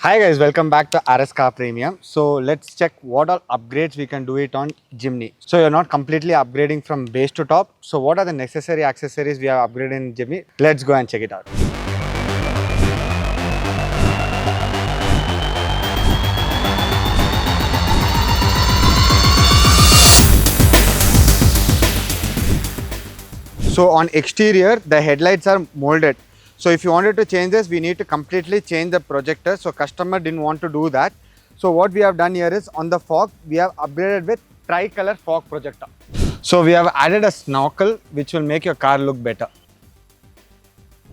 Hi guys, welcome back to RSCARPREMIUM. So let's check what all upgrades we can do it on Jimny. So you're not completely upgrading from base to top. So what are the necessary accessories we have upgraded in Jimny? Let's go and check it out. So on exterior, the headlights are molded. So if you wanted to change this, we need to completely change the projector. So customer didn't want to do that. So what we have done here is on the fog, we have upgraded with tricolor fog projector. So we have added a snorkel which will make your car look better.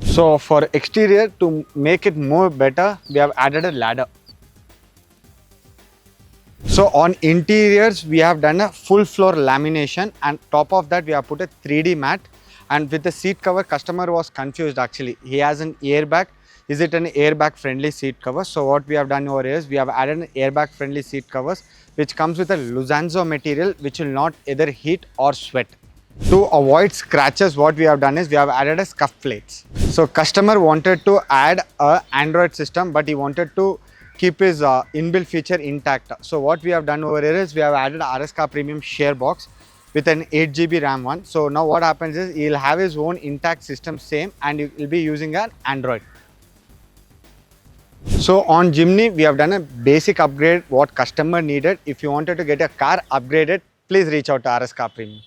So for exterior, to make it more better, we have added a ladder. So on interiors, we have done a full floor lamination, and top of that we have put a 3D mat. And with the seat cover, customer was confused actually. He has an airbag. Is it an airbag friendly seat cover? So what we have done over here is we have added an airbag friendly seat covers which comes with a Luxanzo material which will not either heat or sweat. To avoid scratches, what we have done is we have added a scuff plates. So customer wanted to add a Android system, but he wanted to keep his inbuilt feature intact. So what we have done over here is we have added RSCARPREMIUM share box with an 8 GB RAM one. So now what happens is he'll have his own intact system same, and he'll be using an Android. So on Jimny, we have done a basic upgrade what customer needed. If you wanted to get a car upgraded, please reach out to RSCARPREMIUM.